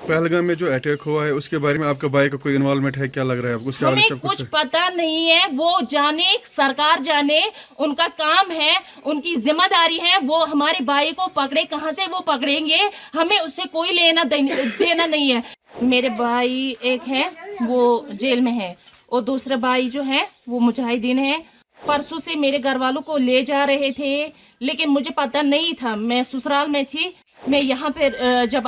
पहलगाम में जो अटैक हुआ है उसके बारे में आपका भाई का कोई इन्वॉल्वमेंट है, क्या लग रहा है आपको? उसके बारे में हमें सब कुछ पता नहीं है, वो जाने, सरकार जाने, उनका काम है, उनकी जिम्मेदारी है, वो हमारे भाई को पकड़े, कहाँ से वो पकड़ेंगे, हमें उससे कोई लेना देना नहीं है। मेरे भाई एक है वो जेल में है और दूसरा भाई जो है वो मुजाहिदीन है। परसों से मेरे घर वालों को ले जा रहे थे, लेकिन मुझे पता नहीं था, मैं ससुराल में थी। मैं यहाँ पे जब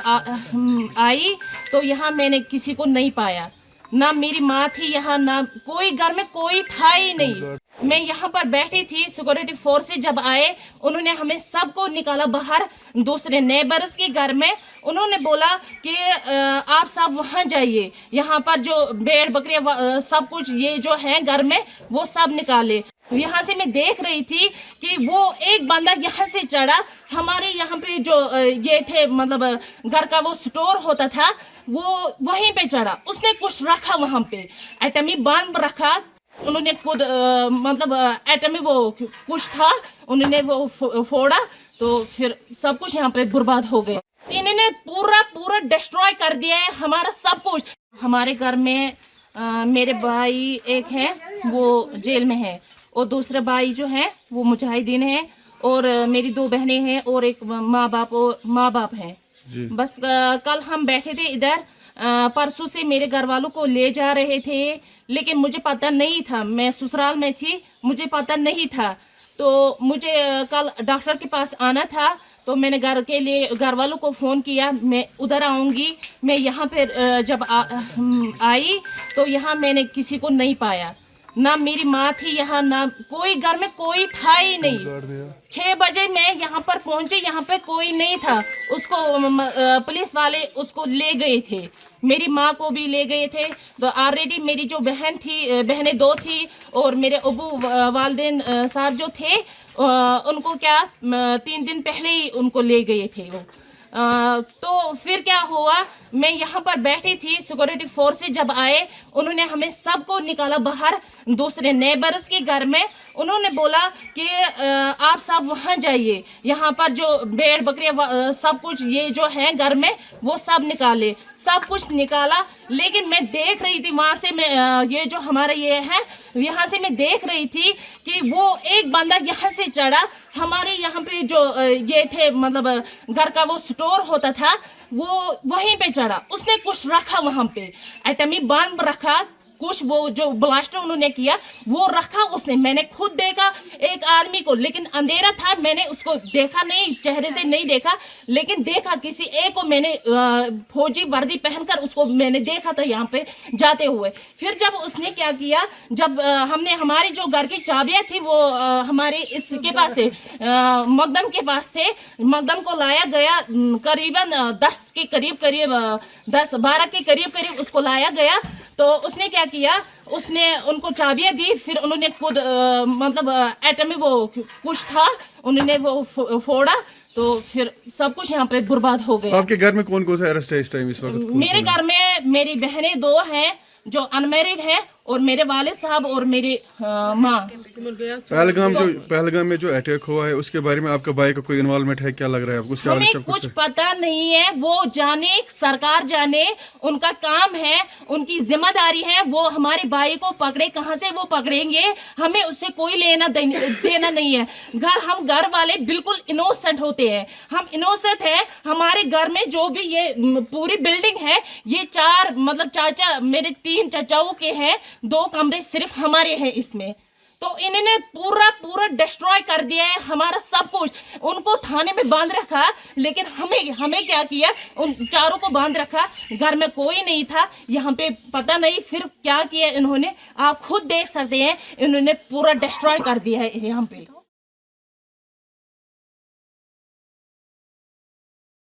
आई तो यहाँ मैंने किसी को नहीं पाया, ना मेरी माँ थी यहाँ, ना कोई घर में कोई था ही नहीं। मैं यहाँ पर बैठी थी, सिक्योरिटी फोर्स से जब आए उन्होंने हमें सबको निकाला बाहर दूसरे नेबर्स के घर में। उन्होंने बोला कि आप सब वहाँ जाइए, यहाँ पर जो भेड़ बकरियाँ सब कुछ ये जो है घर में वो सब निकाले। यहाँ से मैं देख रही थी कि वो एक बंदा यहाँ से चढ़ा, हमारे यहाँ पे जो ये थे मतलब घर का वो स्टोर होता था वो वहीं पे चढ़ा, उसने कुछ रखा वहाँ पे, एटमी बम रखा। उन्होंने खुद मतलब एटमी वो कुछ था, उन्होंने वो फोड़ा तो फिर सब कुछ यहाँ पे बर्बाद हो गया। इन्होंने पूरा डिस्ट्रॉय कर दिया है हमारा सब कुछ। हमारे घर में मेरे भाई एक है वो जेल में है और दूसरा भाई जो है वो मुजाहिदीन है और मेरी 2 बहनें हैं और एक माँ बाप हैं। बस कल हम बैठे थे इधर, परसों से मेरे घर वालों को ले जा रहे थे, लेकिन मुझे पता नहीं था, मैं ससुराल में थी, मुझे पता नहीं था। तो मुझे कल डॉक्टर के पास आना था, तो मैंने घर वालों को फ़ोन किया, मैं उधर आऊँगी। मैं यहाँ पे जब आई तो यहाँ मैंने किसी को नहीं पाया, ना मेरी माँ थी यहाँ, ना कोई घर में कोई था ही नहीं। 6 बजे मैं यहाँ पर पहुंचे, यहाँ पे कोई नहीं था। उसको पुलिस वाले उसको ले गए थे, मेरी माँ को भी ले गए थे। तो ऑलरेडी मेरी जो बहनें 2 थी और मेरे अबू वालिदैन साहब जो थे उनको क्या 3 दिन पहले ही उनको ले गए थे वो। तो फिर क्या हुआ, मैं यहाँ पर बैठी थी, सिक्योरिटी फोर्स से जब आए उन्होंने हमें सबको निकाला बाहर दूसरे नेबर्स के घर में। उन्होंने बोला कि आप सब वहाँ जाइए, यहाँ पर जो भेड़ बकरियाँ सब कुछ ये जो है घर में वो सब निकाले, सब कुछ निकाला। लेकिन मैं देख रही थी वहाँ से, मैं ये जो हमारा ये है यहाँ से मैं देख रही थी कि वो एक बंदा यहाँ से चढ़ा, हमारे यहाँ पे जो ये थे मतलब घर का वो स्टोर होता था वो वहीं पे चढ़ा, उसने कुछ रखा वहाँ पे, एटमी बम रखा, कुछ वो जो ब्लास्टर उन्होंने किया वो रखा उसने। मैंने खुद देखा एक आदमी को, लेकिन अंधेरा था, मैंने उसको देखा नहीं, चेहरे से नहीं देखा, लेकिन देखा किसी एक को मैंने फौजी वर्दी पहनकर उसको मैंने देखा था यहाँ पे जाते हुए। फिर जब उसने क्या किया, जब हमने हमारी जो घर की चाबियाँ थी वो हमारे इसके पास थे, मकदम के पास थे, मकदम को लाया गया करीबन 10 के करीब 10-12 के करीब उसको लाया गया। तो उसने क्या किया, उसने उनको चाबियां दी, फिर उन्होंने खुद मतलब एटमी वो कुछ था, उन्होंने वो फोड़ा तो फिर सब कुछ यहाँ पे बर्बाद हो गया। आपके घर में कौन कौन सा अरेस्ट है इस टाइम इस वक्त? मेरे घर में मेरी बहनें 2 हैं जो अनमैरिड है और मेरे वालिद साहब और मेरी माँ। पहलगाम में जो अटैक हुआ है उसके बारे में आपका भाई का कोई इन्वॉल्वमेंट है, क्या लग रहा है आपको? उसके हमें कुछ पता नहीं है, वो जाने, सरकार जाने, उनका काम है, उनकी जिम्मेदारी है, वो हमारे भाई को पकड़े, कहाँ से वो पकड़ेंगे, हमें उससे कोई लेना देना नहीं है। हम घर वाले बिल्कुल इनोसेंट होते हैं, हम इनोसेंट हैं। हमारे घर में जो भी ये पूरी बिल्डिंग है, ये 4 मतलब चाचा मेरे 3 चाचाओं के हैं, 2 कमरे सिर्फ हमारे हैं इसमें। तो इन्होंने पूरा डिस्ट्रॉय कर दिया है हमारा सब कुछ। उनको थाने में बांध रखा, लेकिन हमें क्या किया, उन चारों को बांध रखा, घर में कोई नहीं था, यहाँ पे पता नहीं फिर क्या किया इन्होंने, आप खुद देख सकते हैं, इन्होंने पूरा डिस्ट्रॉय कर दिया है यहाँ पे।